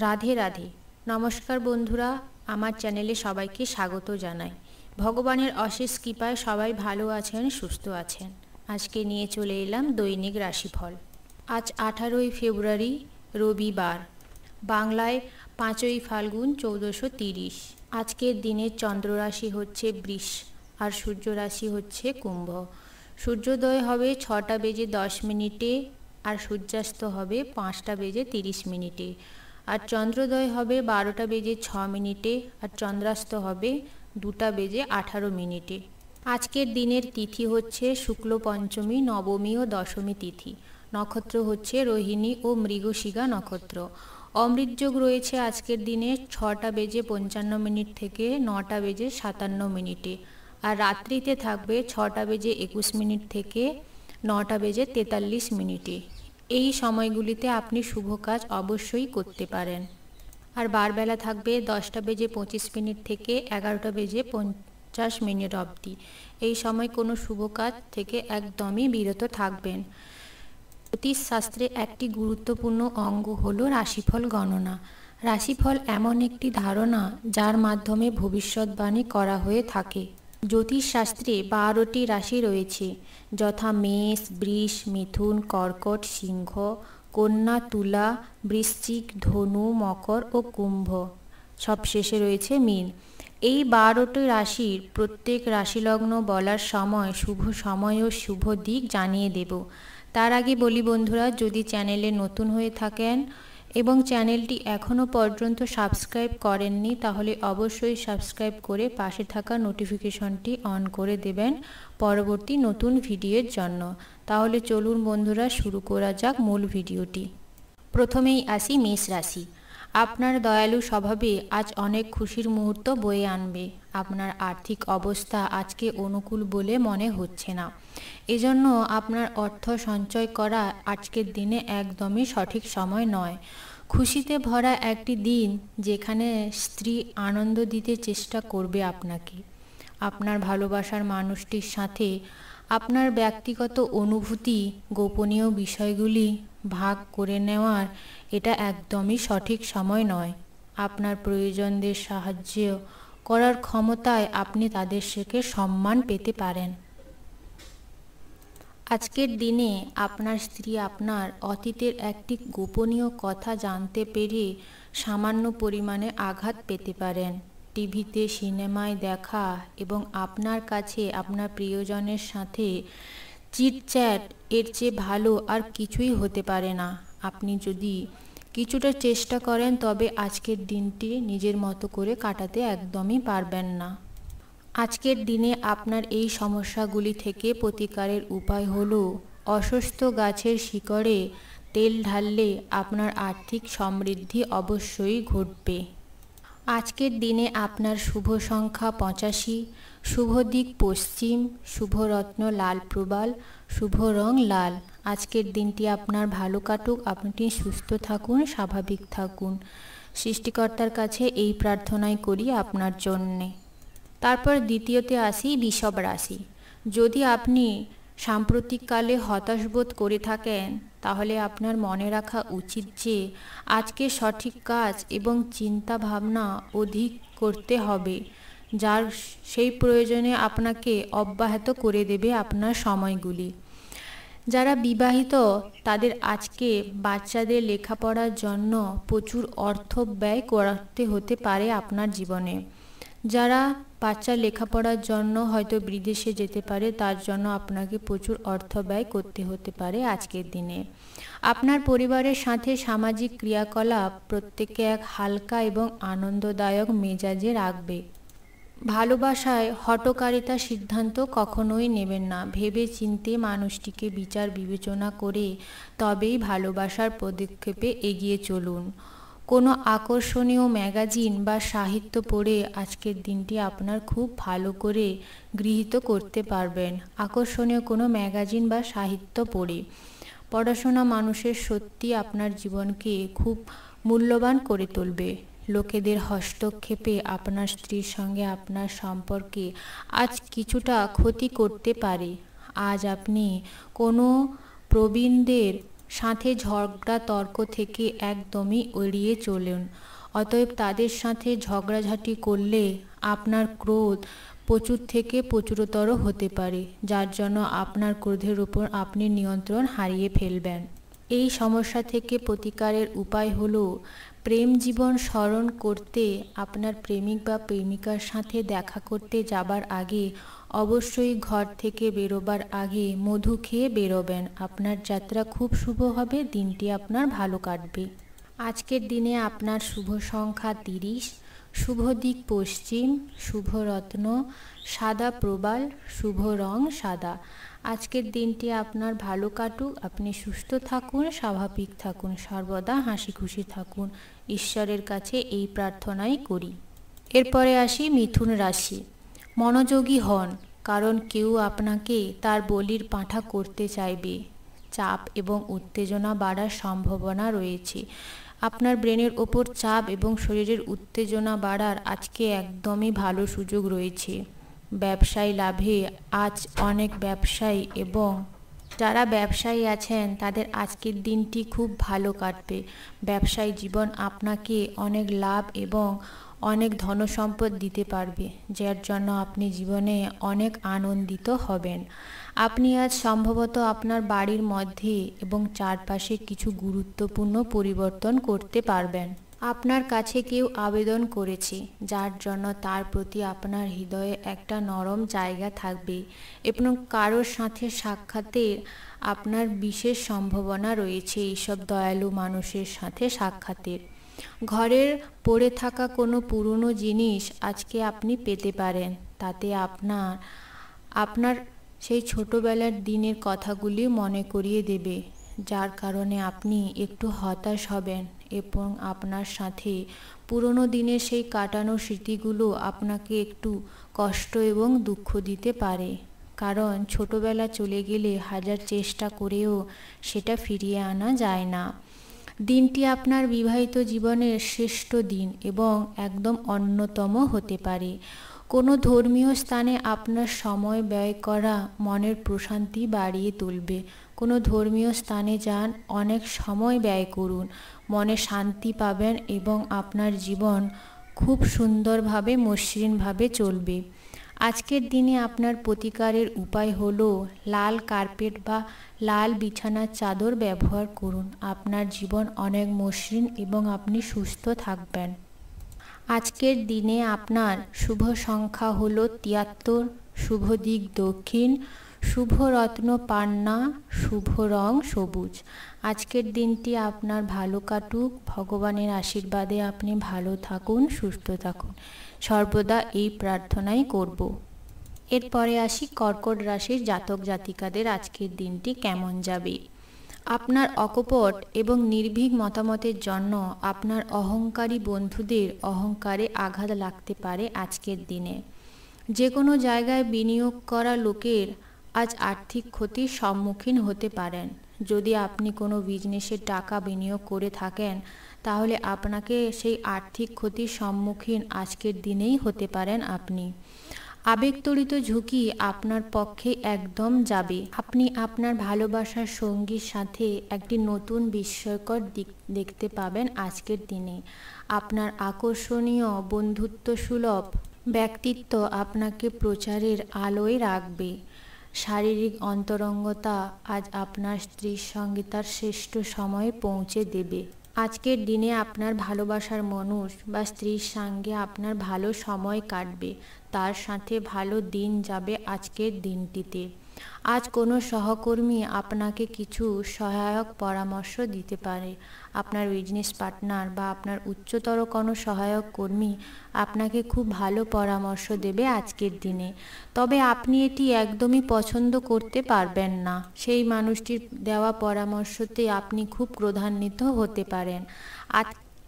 রাধে রাধে। নমস্কার বন্ধুরা, আমার চ্যানেলে সবাইকে স্বাগত জানাই। ভগবানের অশেষ কৃপায় সবাই ভালো আছেন, সুস্থ আছেন। আজকে নিয়ে চলে এলাম দৈনিক রাশিফল। আজ 18ই ফেব্রুয়ারি, রবিবার। বাংলায় 5ই ফাল্গুন 1430। আজকের দিনের চন্দ্র রাশি হচ্ছে বৃষ আর সূর্য রাশি হচ্ছে কুম্ভ। সূর্যোদয় হবে 6টা বেজে 10 মিনিটে আর সূর্যাস্ত হবে 5টা বেজে 30 মিনিটে। আর চন্দ্রোদয় হবে 12টা বেজে 6 মিনিটে আর চন্দ্রাস্ত হবে 2টা বেজে 18 মিনিটে। আজকের দিনের তিথি হচ্ছে শুক্ল পঞ্চমী, নবমী ও দশমী তিথি। নক্ষত্র হচ্ছে রোহিণী ও মৃগশিরা নক্ষত্র। অমৃতযোগ রয়েছে আজকের দিনে 6টা বেজে 55 মিনিট থেকে 9টা বেজে 57 মিনিটে। আর রাত্রিতে থাকবে 6টা বেজে 21 মিনিট থেকে 9টা বেজে 43 মিনিটে। এই সময়গুলিতে আপনি শুভ কাজ অবশ্যই করতে পারেন। আর বারবেলা থাকবে 10টা বেজে 25 মিনিট থেকে 11টা বেজে 50 মিনিট অবধি। এই সময় কোনো শুভ কাজ থেকে একদমই বিরত থাকবেন। জ্যোতিষশাস্ত্রে একটি গুরুত্বপূর্ণ অঙ্গ হল রাশিফল গণনা। রাশিফল এমন একটি ধারণা যার মাধ্যমে ভবিষ্যৎবাণী করা হয়ে থাকে। জ্যোতিষশাস্ত্রে 12টি রাশি রয়েছে, যথা মেষ, বৃষ, মিথুন, কর্কট, সিংহ, কন্যা, তুলা, বৃশ্চিক, ধনু, মকর ও কুম্ভ। সবশেষে রয়েছে মীন। এই 12টি রাশির প্রত্যেক রাশিলগ্ন বলার সময়, শুভ সময় ও শুভ দিক জানিয়ে দেব। তার আগে বলি বন্ধুরা, যদি চ্যানেলে নতুন হয়ে থাকেন এবং চ্যানেলটি এখনও পর্যন্ত সাবস্ক্রাইব করেননি, তাহলে অবশ্যই সাবস্ক্রাইব করে পাশে থাকা নোটিফিকেশনটি অন করে দেবেন পরবর্তী নতুন ভিডিওর জন্য। তাহলে চলুন বন্ধুরা, শুরু করা যাক মূল ভিডিওটি। প্রথমেই আসি মেষ রাশি। আপনার দয়ালু স্বভাবে আজ অনেক খুশির মুহূর্ত বয়ে আনবে। আপনার আর্থিক অবস্থা আজকে অনুকূল বলে মনে হচ্ছে না। এজন্য আপনার অর্থ সঞ্চয় করা আজকের দিনে একদমই সঠিক সময় নয়। খুশিতে ভরা একটি দিন, যেখানে স্ত্রী আনন্দ দিতে চেষ্টা করবে আপনাকে। আপনার ভালোবাসার মানুষটির সাথে আপনার ব্যক্তিগত অনুভূতি, গোপনীয় বিষয়গুলি ভাগ করে নেওয়ার এটা একদমই সঠিক সময় নয়। আপনার প্রয়োজনদের সাহায্য করার ক্ষমতায় আপনি তাদের থেকে সম্মান পেতে পারেন। আজকের দিনে আপনার স্ত্রী আপনার অতীতের একটি গোপনীয় কথা জানতে পেরে সামান্য পরিমাণে আঘাত পেতে পারেন। টিভিতে, সিনেমায় দেখা এবং আপনার কাছে আপনার প্রিয়জনের সাথে চিটচ্যাট এর চেয়ে ভালো আর কিছুই হতে পারে না। আপনি যদি কিছুটা চেষ্টা করেন, তবে আজকের দিনটি নিজের মতো করে কাটাতে একদমই পারবেন না। আজকের দিনে আপনার এই সমস্যাগুলি থেকে প্রতিকারের উপায় হল, অসুস্থ গাছের শিকড়ে তেল ঢাললে আপনার আর্থিক সমৃদ্ধি অবশ্যই ঘটবে। আজকের দিনে আপনার শুভ সংখ্যা 85, শুভ দিক পশ্চিম, শুভ রত্ন লাল প্রবাল, শুভ রং লাল। আজকের দিনটি আপনার ভালো কাটুক, আপনি সুস্থ থাকুন, স্বাভাবিক থাকুন। সৃষ্টিকর্তার কাছে এই প্রার্থনাই করি আপনার জন্যে। তারপর দ্বিতীয়তে আসি বৃষভ রাশি। যদি আপনি সাম্প্রতিককালে হতাশ বোধ করে থাকেন, তাহলে আপনার মনে রাখা উচিত যে আজকে সঠিক কাজ এবং চিন্তা ভাবনা অধিক করতে হবে, যার সেই প্রয়োজনে আপনাকে অব্যাহত করে দেবে আপনার সময়গুলি। যারা বিবাহিত, তাদের আজকে বাচ্চাদের লেখাপড়ার জন্য প্রচুর অর্থ ব্যয় করতে হতে পারে আপনার জীবনে। যারা বাচ্চার লেখাপড়ার জন্য হয়তো বিদেশে যেতে পারে, তার জন্য আপনাকে প্রচুর অর্থ ব্যয় করতে হতে পারে আজকের দিনে। আপনার পরিবারের সাথে সামাজিক ক্রিয়াকলাপ প্রত্যেককে এক হালকা এবং আনন্দদায়ক মেজাজে রাখবে। ভালোবাসায় হঠকারিতার সিদ্ধান্ত কখনোই নেবেন না। ভেবে চিন্তে মানুষটিকে বিচার বিবেচনা করে তবেই ভালোবাসার পদক্ষেপে এগিয়ে চলুন। কোনো আকর্ষণীয় ম্যাগাজিন বা সাহিত্য পড়ে আজকের দিনটি আপনার খুব ভালো করে গৃহীত করতে পারবেন। আকর্ষণীয় কোনো ম্যাগাজিন বা সাহিত্য পড়ে পড়াশোনা মানুষের সত্যি আপনার জীবনকে খুব মূল্যবান করে তুলবে। লোকেদের হস্তক্ষেপে আপনার স্ত্রীর সঙ্গে আপনার সম্পর্কে আজ কিছুটা ক্ষতি করতে পারে। আজ আপনি কোনো প্রবীণদের সাথে ঝগড়া তর্ক থেকে একদমই এড়িয়ে চলুন। অতএব তাদের সাথে ঝগড়াঝাটি করলে আপনার ক্রোধ প্রচুর থেকে প্রচুরতর হতে পারে, যার জন্য আপনার ক্রোধের উপর আপনি নিয়ন্ত্রণ হারিয়ে ফেলবেন। এই সমস্যা থেকে প্রতিকারের উপায় হলো প্রেম জীবন স্মরণ করতে আপনার প্রেমিক বা প্রেমিকার সাথে দেখা করতে যাবার আগে অবশ্যই ঘর থেকে বেরোবার আগে মধু খেয়ে বেরোবেন। আপনার যাত্রা খুব শুভ হবে, দিনটি আপনার ভালো কাটবে। আজকের দিনে আপনার শুভ সংখ্যা 30, শুভ দিক পশ্চিম, শুভ রত্ন সাদা প্রবাল, শুভ রং সাদা। আজকের দিনটি আপনার ভালো কাটুক, আপনি সুস্থ থাকুন, স্বাভাবিক থাকুন, সর্বদা হাসি খুশি থাকুন। ঈশ্বরের কাছে এই প্রার্থনাই করি। এরপরে আসি মিথুন রাশি। মনোযোগী হন, কারণ কেউ আপনাকে তার বলির পাঁঠা করতে চাইবে। চাপ এবং উত্তেজনা বাড়ার সম্ভাবনা রয়েছে। আপনার ব্রেনের ওপর চাপ এবং শরীরের উত্তেজনা বাড়ার আজকে একদমই ভালো সুযোগ রয়েছে। ব্যবসায় লাভে আজ অনেক ব্যবসায়ী এবং যারা ব্যবসায়ী আছেন তাদের আজকের দিনটি খুব ভালো কাটবে। ব্যবসায়ী জীবন আপনাকে অনেক লাভ এবং অনেক ধনসম্পদ দিতে পারবে, যার জন্য আপনি জীবনে অনেক আনন্দিত হবেন। আপনি আজ সম্ভবত আপনার বাড়ির মধ্যে এবং চারপাশে কিছু গুরুত্বপূর্ণ পরিবর্তন করতে পারবেন। আপনার কাছে কেউ আবেদন করেছে, যার জন্য তার প্রতি আপনার হৃদয়ে একটা নরম জায়গা থাকবে এবং কারোর সাথে সাক্ষাতের আপনার বিশেষ সম্ভাবনা রয়েছে এইসব দয়ালু মানুষের সাথে সাক্ষাতের। ঘরের পড়ে থাকা কোনো পুরনো জিনিস আজকে আপনি পেতে পারেন, তাতে আপনার সেই ছোটবেলার দিনের কথাগুলি মনে করিয়ে দেবে, যার কারণে আপনি একটু হতাশ হবেন এবং আপনার সাথে পুরনো দিনের সেই কাটানো স্মৃতিগুলো আপনাকে একটু কষ্ট এবং দুঃখ দিতে পারে, কারণ ছোটবেলা চলে গেলে হাজার চেষ্টা করেও সেটা ফিরিয়ে আনা যায় না। দিনটি আপনার বিবাহিত জীবনের শ্রেষ্ঠ দিন এবং একদম অন্যতম হতে পারে। কোনো ধর্মীয় স্থানে আপনার সময় ব্যয় করা মনের প্রশান্তি বাড়িয়ে তুলবে। কোনো ধর্মীয় স্থানে যান, অনেক সময় ব্যয় করুন, মনে শান্তি পাবেন এবং আপনার জীবন খুব সুন্দরভাবে মসৃণভাবে চলবে। আজকের দিনে আপনার প্রতিকারের উপায় হলো লাল কার্পেট বা লাল বিছানার চাদর ব্যবহার করুন। আপনার জীবন অনেক মসৃণ এবং আপনি সুস্থ থাকবেন। আজকের দিনে আপনার শুভ সংখ্যা হলো 73, শুভ দিক দক্ষিণ, শুভ রত্ন পান্না, শুভ রং সবুজ। আজকের দিনটি আপনার ভালো কাটুক, ভগবানের আশীর্বাদে আপনি ভালো থাকুন, সুস্থ থাকুন, সর্বদা এই প্রার্থনাই করব। এরপরে আসি কর্কট রাশির জাতক জাতিকাদের আজকের দিনটি কেমন যাবে। আপনার অকপট এবং নির্ভীক মতামতের জন্য আপনার অহংকারী বন্ধুদের অহংকারে আঘাত লাগতে পারে আজকের দিনে। যে কোনো জায়গায় বিনিয়োগ করা লোকের আজ আর্থিক ক্ষতির সম্মুখীন হতে পারেন। যদি আপনি কোনো বিজনেসে টাকা বিনিয়োগ করে থাকেন, তাহলে আপনাকে সেই আর্থিক ক্ষতির সম্মুখীন আজকের দিনেই হতে পারেন আপনি। আবেগতড়িত ঝুঁকি আপনার পক্ষে একদম যাবে। আপনি আপনার ভালোবাসার সঙ্গীর সাথে একটি নতুন বিস্ময়কর দিক দেখতে পাবেন আজকের দিনে। আপনার আকর্ষণীয় বন্ধুত্বসুলভ ব্যক্তিত্ব আপনাকে প্রচারের আলোয় রাখবে। শারীরিক অন্তরঙ্গতা আজ আপনার স্ত্রীর সঙ্গে তার শ্রেষ্ঠ সময়ে পৌঁছে দেবে। আজকের দিনে আপনার ভালোবাসার মানুষ বা স্ত্রীর সঙ্গে আপনার ভালো সময় কাটবে, তার সাথে ভালো দিন যাবে আজকের দিনটিতে। আজ কোনো সহকর্মী আপনাকে কিছু সহায়ক পরামর্শ দিতে পারে। আপনার বিজনেস পার্টনার বা আপনার উচ্চতর কোনো সহায়ক কর্মী আপনাকে খুব ভালো পরামর্শ দেবে আজকের দিনে, তবে আপনি এটি একদমই পছন্দ করতে পারবেন না। সেই মানুষটির দেওয়া পরামর্শতে আপনি খুব ক্রোধান্বিত হতে পারেন।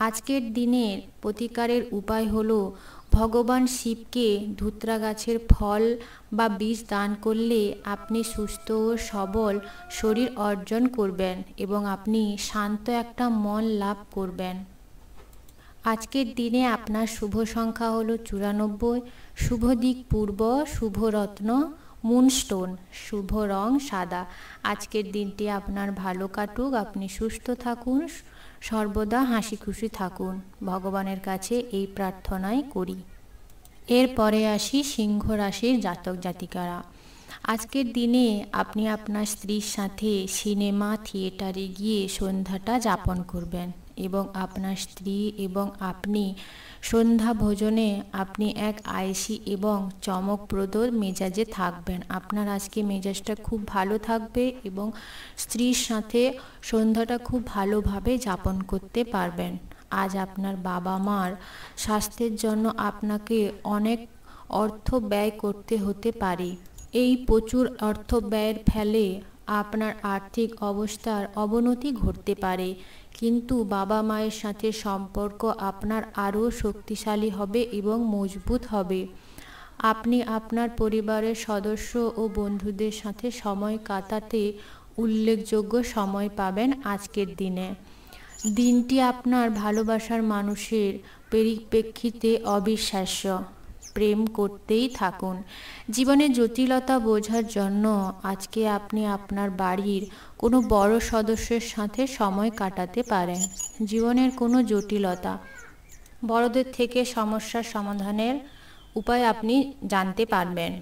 আজকের দিনের প্রতিকারের উপায় হলো ভগবান শিবকে ধুত্রা গাছের ফল বা বীজ দান করলে আপনি সুস্থ ও সবল শরীর অর্জন করবেন এবং আপনি শান্ত একটা মন লাভ করবেন। আজকের দিনে আপনার শুভ সংখ্যা হলো 94, শুভ দিক পূর্ব, শুভ রত্ন মুনস্টোন, শুভ রং সাদা। আজকের দিনটি আপনার ভালো কাটুক, আপনি সুস্থ থাকুন, সর্বদা হাসি খুশি থাকুন, ভগবানের কাছে এই প্রার্থনাই করি। এরপরে আসি সিংহ রাশির জাতক জাতিকারা। আজকের দিনে আপনি আপনার স্ত্রীর সাথে সিনেমা থিয়েটারে গিয়ে সন্ধ্যাটা যাপন করবেন এবং আপনার স্ত্রী এবং আপনি সন্ধ্যা ভোজনে আপনি এক আয়েসি এবং চমকপ্রদ মেজাজে থাকবেন। আপনার আজকে মেজাজটা খুব ভালো থাকবে এবং স্ত্রীর সাথে সন্ধ্যাটা খুব ভালোভাবে যাপন করতে পারবেন। আজ আপনার বাবা মার স্বাস্থ্যের জন্য আপনাকে অনেক অর্থ ব্যয় করতে হতে পারে। এই প্রচুর অর্থ ব্যয়ের ফলে আপনার আর্থিক অবস্থার অবনতি ঘটতে পারে, কিন্তু বাবা মায়ের সাথে সম্পর্ক আপনার আরও শক্তিশালী হবে এবং মজবুত হবে। আপনি আপনার পরিবারের সদস্য ও বন্ধুদের সাথে সময় কাটাতে উল্লেখযোগ্য সময় পাবেন আজকের দিনে। দিনটি আপনার ভালোবাসার মানুষের পরিপ্রেক্ষিতে অবিশ্বাস্য। প্রেম করতেই থাকুন। জীবনের জটিলতা বোঝার জন্য আজকে আপনি আপনার বাড়ির কোনো বড় সদস্যের সাথে সময় কাটাতে পারেন। জীবনের কোনো জটিলতা, বড়দের থেকে সমস্যার সমাধানের উপায় আপনি জানতে পারবেন।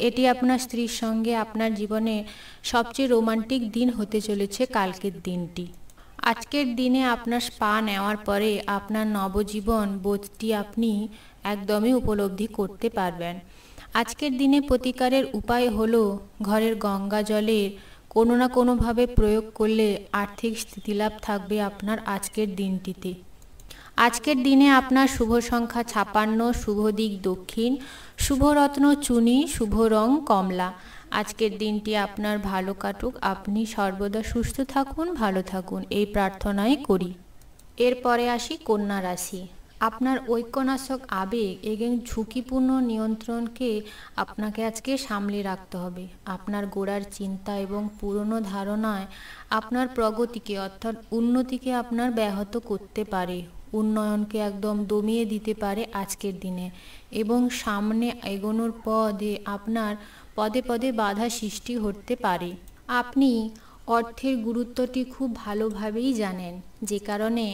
এটি আপনার স্ত্রীর সঙ্গে আপনার জীবনে সবচেয়ে রোমান্টিক দিন হতে চলেছে কালকের দিনটি। আজকের দিনে আপনার স্পা নেওয়ার পরে আপনার নবজীবন বোধটি আপনি একদমই উপলব্ধি করতে পারবেন। আজকের দিনে প্রতিকারের উপায় হলো ঘরের গঙ্গা জলের কোনো না কোনোভাবে প্রয়োগ করলে আর্থিক স্থিতিলাভ থাকবে আপনার আজকের দিনটিতে। আজকের দিনে আপনার শুভ সংখ্যা 56, শুভ দিক দক্ষিণ, শুভ রত্ন চুনি, শুভ রং কমলা। আজকের দিনটি আপনার ভালো কাটুক, আপনি সর্বদা সুস্থ থাকুন, ভালো থাকুন, এই প্রার্থনাই করি। এরপরে আসি কন্যা রাশি। আপনার ঐক্যনাশক আবেগ এবং ঝুঁকিপূর্ণ নিয়ন্ত্রণকে আপনাকে আজকে সামলে রাখতে হবে। আপনার গোড়ার চিন্তা এবং পুরনো ধারণায় আপনার প্রগতিকে অর্থাৎ উন্নতিকে আপনার ব্যাহত করতে পারে, উন্নয়নকে একদম দমিয়ে দিতে পারে আজকের দিনে, এবং সামনে এগোনোর পথে আপনার পদে পদে বাধা সৃষ্টি হতে পারে। আপনি অর্থের গুরুত্বটি খুব ভালোভাবেই জানেন, যে কারণে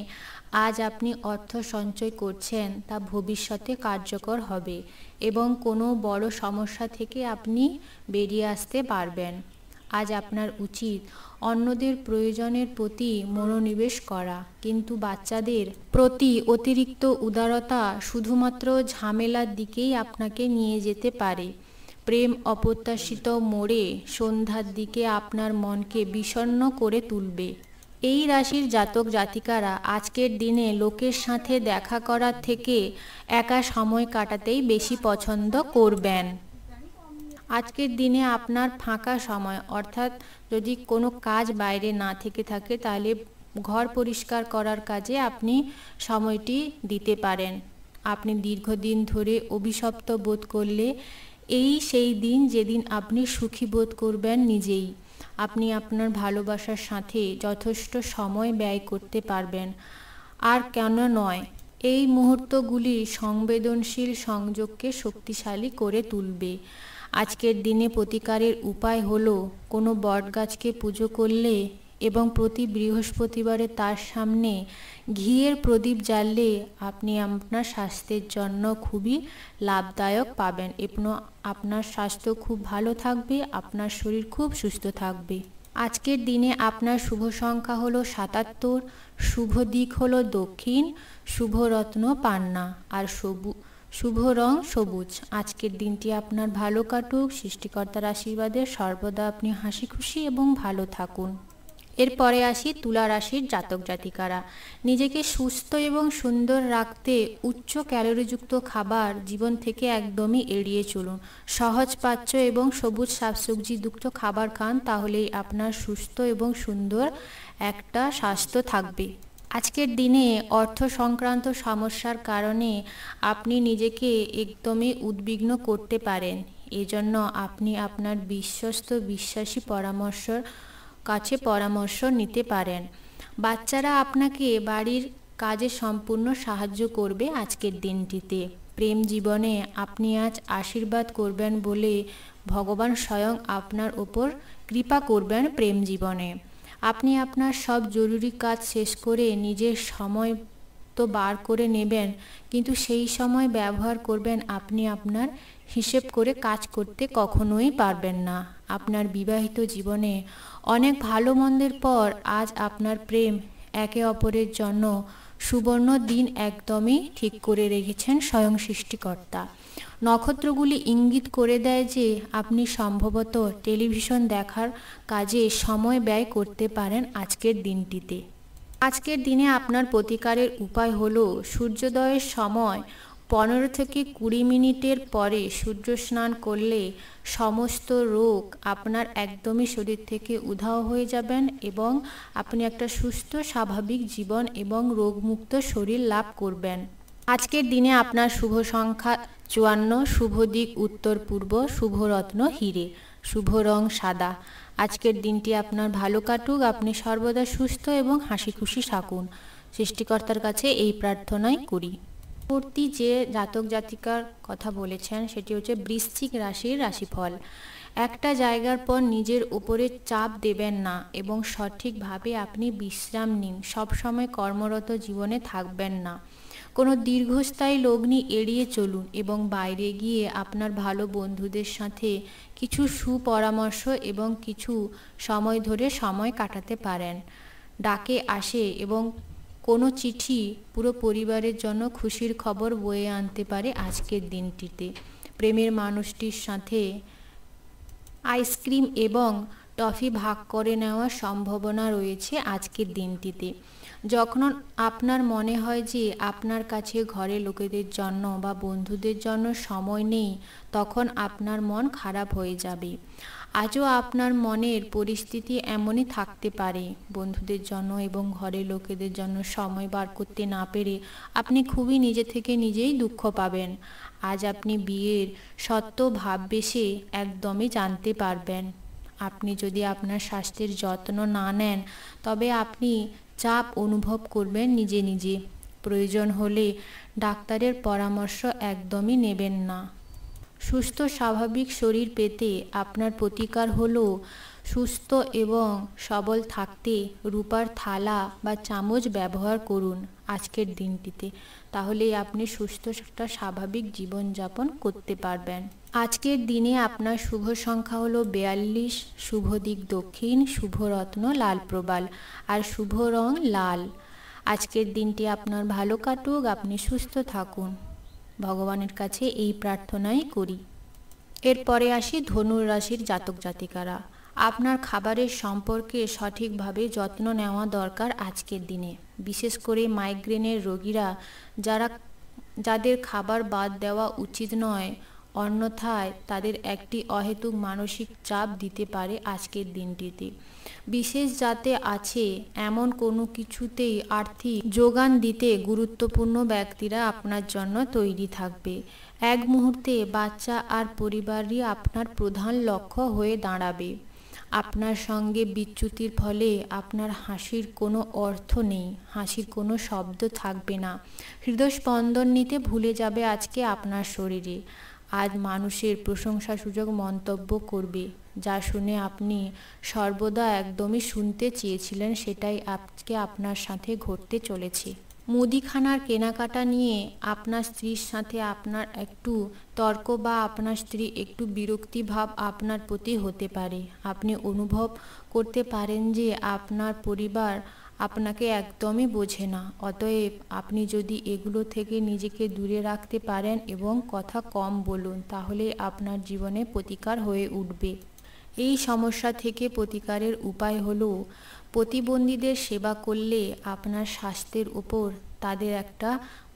আজ আপনি অর্থ সঞ্চয় করছেন তা ভবিষ্যতে কার্যকর হবে এবং কোনো বড় সমস্যা থেকে আপনি বেরিয়ে আসতে পারবেন। আজ আপনার উচিত অন্যদের প্রয়োজনের প্রতি মনোনিবেশ করা, কিন্তু বাচ্চাদের প্রতি অতিরিক্ত উদারতা শুধুমাত্র ঝামেলার দিকেই আপনাকে নিয়ে যেতে পারে। প্রেম অপ্রত্যাশিত মোড়ে সন্ধ্যার দিকে আপনার মনকে বিষণ্ণ করে তুলবে। এই রাশির জাতক জাতিকারা আজকের দিনে লোকের সাথে দেখা করার থেকে একা সময় কাটাতেই বেশি পছন্দ করবেন। আজকের দিনে আপনার ফাঁকা সময়, অর্থাৎ যদি কোনো কাজ বাইরে না থেকে থাকে, তাহলে ঘর পরিষ্কার করার কাজে আপনি সময়টি দিতে পারেন। আপনি দীর্ঘদিন ধরে অভিশপ্ত বোধ করলে এই সেই দিন যেদিন আপনি সুখী বোধ করবেন নিজেই। আপনি আপনার ভালোবাসার সাথে যথেষ্ট সময় ব্যয় করতে পারবেন। আর কেন নয়, এই মুহূর্তগুলি সংবেদনশীল সংযোগকে শক্তিশালী করে তুলবে। আজকের দিনে প্রতিকারের উপায় হলো কোনো বটগাছকে পুজো করলে এবং প্রতি বৃহস্পতিবারে তার সামনে ঘিয়ের প্রদীপ জ্বাললে আপনি আপনার স্বাস্থ্যের জন্য খুবই লাভদায়ক পাবেন এবং আপনার স্বাস্থ্য খুব ভালো থাকবে, আপনার শরীর খুব সুস্থ থাকবে। আজকের দিনে আপনার শুভ সংখ্যা হলো 77, শুভ দিক হলো দক্ষিণ, শুভ রত্ন পান্না, আর শুভ রং সবুজ। আজকের দিনটি আপনার ভালো কাটুক, সৃষ্টিকর্তার আশীর্বাদে সর্বদা আপনি হাসি খুশি এবং ভালো থাকুন। এরপরে আসি তুলা রাশির জাতক জাতিকারা। নিজেকে সুস্থ এবং সুন্দর রাখতে উচ্চ ক্যালোরিযুক্ত খাবার জীবন থেকে একদমই এড়িয়ে চলুন। সহজ পাচ্য এবং সবুজ শাকসবজিযুক্ত খাবার খান, তাহলেই আপনার সুস্থ এবং সুন্দর একটা স্বাস্থ্য থাকবে। আজকের দিনে অর্থ সংক্রান্ত সমস্যার কারণে আপনি নিজেকে একদমই উদ্বিগ্ন করতে পারেন। এজন্য আপনি আপনার বিশ্বস্ত বিশ্বাসী কাছে পরামর্শ নিতে পারেন। বাচ্চারা আপনাকে বাড়ির কাজে সম্পূর্ণ সাহায্য করবে আজকের দিনটিতে। প্রেম জীবনে আপনি আজ আশীর্বাদ করবেন বলে ভগবান স্বয়ং আপনার উপর কৃপা করবেন প্রেম জীবনে। আপনি আপনার সব জরুরি কাজ শেষ করে নিজের সময় তো বার করে নেবেন, কিন্তু সেই সময় ব্যবহার করবেন আপনি আপনার হিসেব করে কাজ করতে কখনোই পারবেন না। আপনার বিবাহিত জীবনে অনেক ভালো মন্দের পর আজ আপনার প্রেম একে অপরের জন্য সুবর্ণ দিন একদমই ঠিক করে রেখেছেন স্বয়ং সৃষ্টিকর্তা। নক্ষত্রগুলি ইঙ্গিত করে দেয় যে আপনি সম্ভবত টেলিভিশন দেখার কাজে সময় ব্যয় করতে পারেন আজকের দিনটিতে। আজকের দিনে আপনার প্রতিকারের উপায় হলো সূর্যোদয়ের সময় 15 থেকে 20 মিনিটের পরে সূর্য স্নান করলে সমস্ত রোগ আপনার একদমই শরীর থেকে উধাও হয়ে যাবেন এবং আপনি একটা সুস্থ স্বাভাবিক জীবন এবং রোগমুক্ত শরীর লাভ করবেন। আজকের দিনে আপনার শুভ সংখ্যা 54, শুভ দিক উত্তর পূর্ব, শুভ রত্ন হিরে, শুভ রং সাদা। আজকের দিনটি আপনার ভালো কাটুক, আপনি সর্বদা সুস্থ এবং হাসি খুশি থাকুন। সৃষ্টিকর্তার কাছে এই প্রার্থনাই করি। পরবর্তী যে জাতক জাতিকার কথা বলেছেন সেটি হচ্ছে বৃশ্চিক রাশির রাশিফল। একটা জায়গার পর নিজের উপরে চাপ দেবেন না এবং সঠিকভাবে আপনি বিশ্রাম নিন। সবসময় কর্মরত জীবনে থাকবেন না। কোনো দীর্ঘস্থায়ী লগ্নি এড়িয়ে চলুন এবং বাইরে গিয়ে আপনার ভালো বন্ধুদের সাথে কিছু সুপরামর্শ এবং কিছু সময় ধরে সময় কাটাতে পারেন। ডাকে আসে এবং কোনো চিঠি পুরো পরিবারের জন্য খুশির খবর বয়ে আনতে পারে আজকের দিনটিতে। প্রেমের মানুষটির সাথে আইসক্রিম এবং টফি ভাগ করে নেওয়ার সম্ভাবনা রয়েছে আজকের দিনটিতে। যখন আপনার মনে হয় যে আপনার কাছে ঘরে লোকেদের জন্য বা বন্ধুদের জন্য সময় নেই, তখন আপনার মন খারাপ হয়ে যাবে। আজও আপনার মনের পরিস্থিতি এমনই থাকতে পারে। বন্ধুদের জন্য এবং ঘরের লোকেদের জন্য সময় বার করতে না পেরে আপনি খুবই নিজে থেকে নিজেই দুঃখ পাবেন। আজ আপনি বিয়ের সত্য ভাববেশে একদমই জানতে পারবেন। আপনি যদি আপনার স্বাস্থ্যের যত্ন না নেন তবে আপনি চাপ অনুভব করবেন নিজে নিজে। প্রয়োজন হলে ডাক্তারের পরামর্শ একদমই নেবেন না। সুস্থ স্বাভাবিক শরীর পেতে আপনার প্রতিকার হলো সুস্থ এবং সবল থাকতে রূপার থালা বা চামচ ব্যবহার করুন আজকের দিনটিতে। তাহলেই আপনি সুস্থ একটা স্বাভাবিক জীবনযাপন করতে পারবেন। আজকের দিনে আপনার শুভ সংখ্যা হলো 42, শুভ দিক দক্ষিণ, শুভ রত্ন লাল প্রবাল আর শুভ রং লাল। আজকের দিনটি আপনার ভালো কাটুক, আপনি সুস্থ থাকুন। ভগবানের কাছে এই প্রার্থনাই করি। এরপরে আসি ধনুর রাশির জাতক জাতিকারা। আপনার খাবারের সম্পর্কে সঠিকভাবে যত্ন নেওয়া দরকার আজকের দিনে। বিশেষ করে মাইগ্রেনের রোগীরা যাদের খাবার বাদ দেওয়া উচিত নয়, অন্যথায় তাদের একটি অহেতুক মানসিক চাপ দিতে পারে আজকের দিনটিতে। বিশেষ জাতে আছে এমন কোনো কিছুতেই আর্থিক যোগান দিতে গুরুত্বপূর্ণ ব্যক্তিরা আপনার জন্য তৈরি থাকবে। এক মুহূর্তে বাচ্চা আর পরিবারই আপনার প্রধান লক্ষ্য হয়ে দাঁড়াবে। আপনার সঙ্গে বিচ্যুতির ফলে আপনার হাসির কোনো অর্থ নেই, হাসির কোনো শব্দ থাকবে না। হৃদস্পন্দন নিতে ভুলে যাবে আজকে আপনার শরীরে। আজ মানুষের প্রশংসাসূচক মন্তব্য করবে, যা শুনে আপনি সর্বদা একদমই শুনতে চেয়েছিলেন, সেটাই আজকে আপনার সাথে ঘটতে চলেছে। মুদিখানার কেনাকাটা নিয়ে আপনার স্ত্রীর সাথে আপনার একটু তর্ক বা আপনার স্ত্রী একটু বিরক্তি ভাব আপনার প্রতি হতে পারে। আপনি অনুভব করতে পারেন যে আপনার পরিবার আপনাকে একদমই বোঝে না। অতএব আপনি যদি এগুলো থেকে নিজেকে দূরে রাখতে পারেন এবং কথা কম বলুন, তাহলে আপনার জীবনে প্রতিকার হয়ে উঠবে। এই সমস্যা থেকে প্রতিকারের উপায় হলো প্রতিবন্ধীদের সেবা করলে আপনার স্বাস্থ্যের উপর তাদের একটা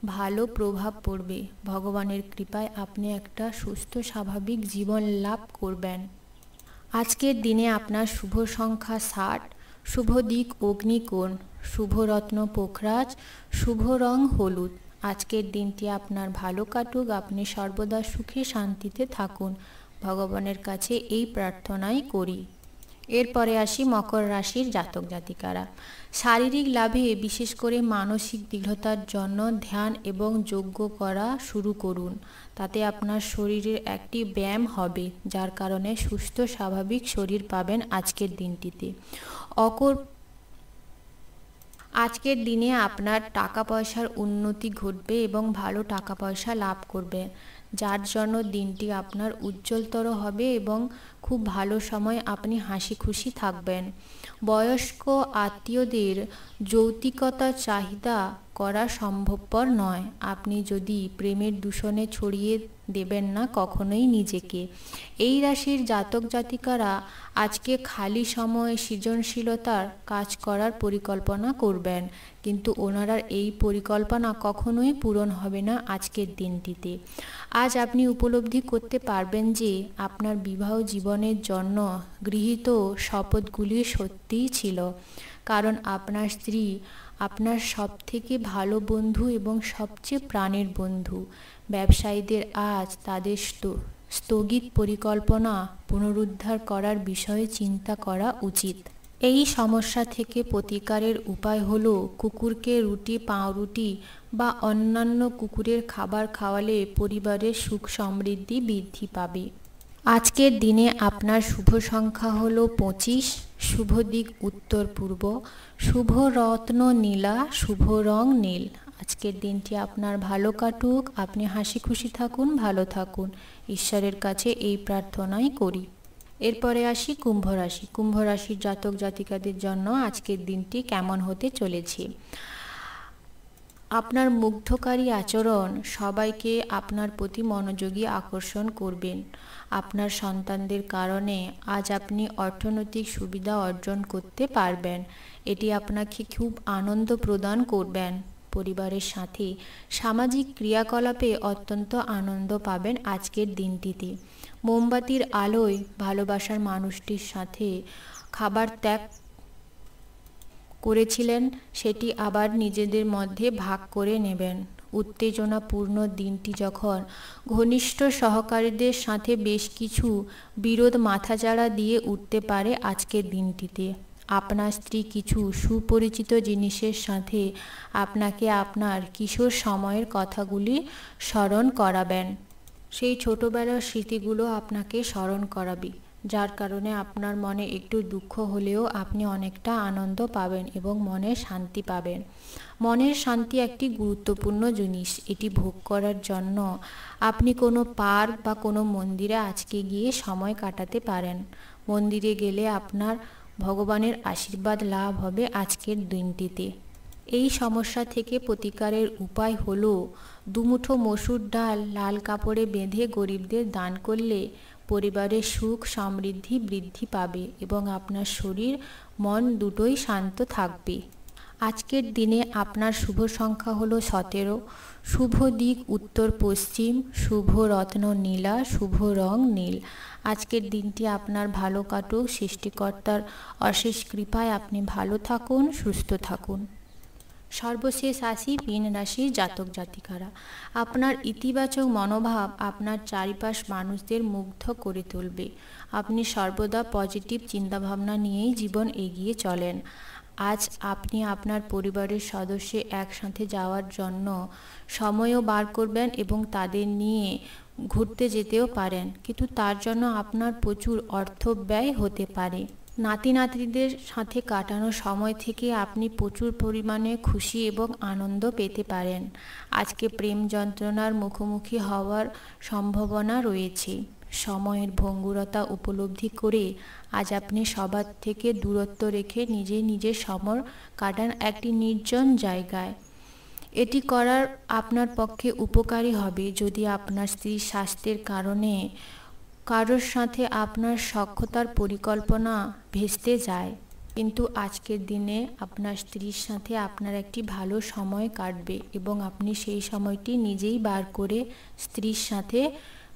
ভালো প্রভাব পড়বে। ভগবানের কৃপায় আপনি একটা সুস্থ স্বাভাবিক জীবন লাভ করবেন। আজকের দিনে আপনার শুভ সংখ্যা 60, শুভ দিক অগ্নিকোণ, শুভ রত্ন পোখরাজ, শুভ রং হলুদ। আজকের দিনটি আপনার ভালো কাটুক, আপনি সর্বদা সুখে শান্তিতে থাকুন। ভগবানের কাছে এই প্রার্থনাই করি। এরপরে আসি মকর রাশির জাতক জাতিকারা। শারীরিক লাভে, বিশেষ করে মানসিক দৃঢ়তার জন্য ধ্যান এবং যজ্ঞ করা শুরু করুন। তাতে আপনার শরীরের একটি ব্যায়াম হবে, যার কারণে সুস্থ স্বাভাবিক শরীর পাবেন আজকের দিনটিতে। আজকের দিনে আপনার টাকা পয়সার উন্নতি ঘটবে এবং ভালো টাকা পয়সা লাভ করবে, যার জন্য দিনটি আপনার উজ্জ্বলতর হবে এবং খুব ভালো সময় আপনি হাসি খুশি থাকবেন। বয়স্ক আত্মীয়দের যৌক্তিকতার চাহিদা করা সম্ভবপর নয়। আপনি যদি প্রেমের দূষণে ছড়িয়ে দেবেন না কখনোই নিজেকে। এই রাশির জাতক জাতিকারা আজকে খালি সময়ে সৃজনশীলতার কাজ করার পরিকল্পনা করবেন, কিন্তু ওনারা এই পরিকল্পনা কখনোই পূরণ হবে না আজকের দিনটিতে। আজ আপনি উপলব্ধি করতে পারবেন যে আপনার বিবাহ জীবনের জন্য গৃহীত শপথগুলি সত্যিই ছিল, কারণ আপনার স্ত্রী আপনার সবথেকে ভালো বন্ধু এবং সবচেয়ে প্রাণের বন্ধু। ব্যবসায়ীদের আজ তাদের স্থগিত পরিকল্পনা পুনরুদ্ধার করার বিষয়ে চিন্তা করা উচিত। এই সমস্যা থেকে প্রতিকারের উপায় হলো কুকুরকে রুটি, পাউরুটি বা অন্যান্য কুকুরের খাবার খাওয়ালে পরিবারের সুখ সমৃদ্ধি বৃদ্ধি পাবে। আজকের দিনে আপনার শুভ সংখ্যা হলো 25, শুভ দিক উত্তর পূর্ব, শুভ রত্ন নীলা, শুভ রং নীল। আজকের দিনটি আপনার ভালো কাটুক, আপনি হাসি খুশি থাকুন, ভালো থাকুন, ঈশ্বরের কাছে এই প্রার্থনাই করি। এরপরে আসি কুম্ভ রাশি। কুম্ভ রাশির জাতক জাতিকাদের জন্য আজকের দিনটি কেমন হতে চলেছে। আপনার মুগ্ধকারী আচরণ সবাইকে আপনার প্রতি মনোযোগী আকর্ষণ করবেন। আপনার সন্তানদের কারণে আজ আপনি অর্থনৈতিক সুবিধা অর্জন করতে পারবেন। এটি আপনাকে খুব আনন্দ প্রদান করবেন। পরিবারের সাথে সামাজিক ক্রিয়াকলাপে অত্যন্ত আনন্দ পাবেন আজকের দিনটিতে। মোমবাতির আলোয় ভালোবাসার মানুষটির সাথে খাবার ত্যাগ করেছিলেন সেটি আবার নিজেদের মধ্যে ভাগ করে নেবেন। উত্তেজনাপূর্ণ দিনটি যখন ঘনিষ্ঠ সহকারীদের সাথে বেশ কিছু বিরোধ মাথাচাড়া দিয়ে উঠতে পারে আজকের দিনটিতে। আপনার স্ত্রী কিছু সুপরিচিত জিনিসের সাথে আপনাকে আপনার কিশোর সময়ের কথাগুলি স্মরণ করাবেন। সেই ছোটবেলার স্মৃতিগুলো আপনাকে স্মরণ করাবে, যার কারণে আপনার মনে একটু দুঃখ হলেও আপনি অনেকটা আনন্দ পাবেন এবং মনে শান্তি পাবেন। মনের শান্তি একটি গুরুত্বপূর্ণ জিনিস। এটি ভোগ করার জন্য আপনি কোনো পার্ক বা কোনো মন্দিরে আজকে গিয়ে সময় কাটাতে পারেন। মন্দিরে গেলে আপনার ভগবানের আশীর্বাদ লাভ হবে আজকের দিনটিতে। এই সমস্যা থেকে প্রতিকারের উপায় হলো দুমুঠো মসুর ডাল লাল কাপড়ে বেঁধে গরিবদের দান করলে পরিবারের সুখ সমৃদ্ধি বৃদ্ধি পাবে এবং আপনার শরীর মন দুটোই শান্ত থাকবে। আজকের দিনে আপনার শুভ সংখ্যা হলো 17, শুভ দিক উত্তর পশ্চিম, শুভ রত্ন নীলা, শুভ রং নীল। আজকের দিনটি আপনার ভালো কাটুক, সৃষ্টিকর্তার অশেষ কৃপায় আপনি ভালো থাকুন, সুস্থ থাকুন। সর্বশেষ আসি মীন রাশির জাতক জাতিকারা। আপনার ইতিবাচক মনোভাব আপনার চারিপাশ মানুষদের মুগ্ধ করে তুলবে। আপনি সর্বদা পজিটিভ চিন্তাভাবনা নিয়েই জীবন এগিয়ে চলেন। আজ আপনি আপনার পরিবারের সদস্য একসাথে যাওয়ার জন্য সময়ও বার করবেন এবং তাদের নিয়ে ঘুরতে যেতেও পারেন, কিন্তু তার জন্য আপনার প্রচুর অর্থ ব্যয় হতে পারে। নাতি নাতনিদের সাথে কাটানো সময় থেকে আপনি প্রচুর পরিমাণে খুশি এবং আনন্দ পেতে পারেন। আজকে প্রেম যন্ত্রণার মুখোমুখি হওয়ার সম্ভাবনা রয়েছে। সময়ের ভঙ্গুরতা উপলব্ধি করে আজ আপনি সবার থেকে দূরত্ব রেখে নিজের সময় কাটান একটি নির্জন জায়গায়। এটি করার আপনার পক্ষে উপকারী হবে যদি আপনার স্ত্রীর স্বাস্থ্যের কারণে কারোর সাথে আপনার সখ্যতার পরিকল্পনা ভেস্তে যায়, কিন্তু আজকের দিনে আপনার স্ত্রীর সাথে আপনার একটি ভালো সময় কাটবে এবং আপনি সেই সময়টি নিজেই বার করে স্ত্রীর সাথে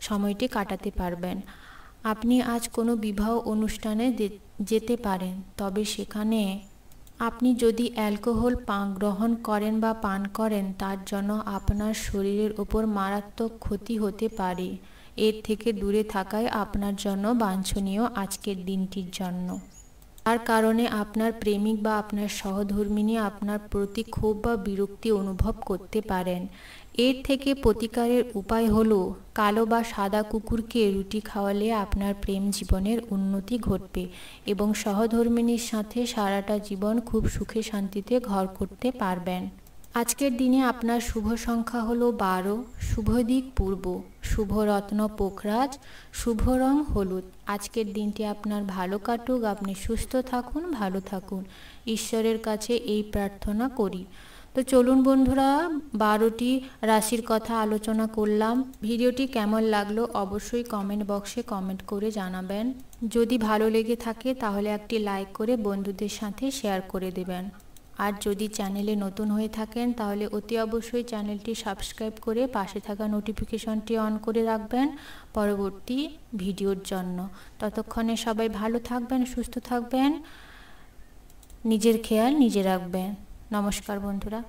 সময়টি কাটাতে পারবেন। আপনি আজ কোনো বিবাহ অনুষ্ঠানে যেতে পারেন, তবে সেখানে আপনি যদি অ্যালকোহল গ্রহণ করেন বা পান করেন তার জন্য আপনার শরীরের ওপর মারাত্মক ক্ষতি হতে পারে। এর থেকে দূরে থাকাই আপনার জন্য বাঞ্ছনীয় আজকের দিনটির জন্য। তার কারণে আপনার প্রেমিক বা আপনার সহধর্মিণী আপনার প্রতি ক্ষোভ বা বিরক্তি অনুভব করতে পারেন। এর থেকে প্রতিকারের উপায় হলো কালো বা সাদা কুকুরকে রুটি খাওয়ালে আপনার প্রেম জীবনের উন্নতি ঘটবে এবং সহধর্মিণীর সাথে সারাটা জীবন খুব সুখে শান্তিতে ঘর করতে পারবেন। আজকের দিনে আপনার শুভ সংখ্যা হলো 12, শুভ দিক পূর্ব, শুভ রত্ন পোখরাজ, শুভ রং হলুদ। আজকের দিনটি আপনার ভালো কাটুক, আপনি সুস্থ থাকুন, ভালো থাকুন, ঈশ্বরের কাছে এই প্রার্থনা করি। তো চলুন বন্ধুরা, 12টি রাশির কথা আলোচনা করলাম। ভিডিওটি কেমন লাগলো অবশ্যই কমেন্ট বক্সে কমেন্ট করে জানাবেন। যদি ভালো লেগে থাকে তাহলে একটি লাইক করে বন্ধুদের সাথে শেয়ার করে দেবেন। আর যদি চ্যানেলে নতুন হয়ে থাকেন তাহলে অতি অবশ্যই চ্যানেলটি সাবস্ক্রাইব করে পাশে থাকা নোটিফিকেশনটি অন করে রাখবেন পরবর্তী ভিডিওর জন্য। ততক্ষণে সবাই ভালো থাকবেন, সুস্থ থাকবেন, নিজের খেয়াল নিজে রাখবেন। নমস্কার বন্ধুরা।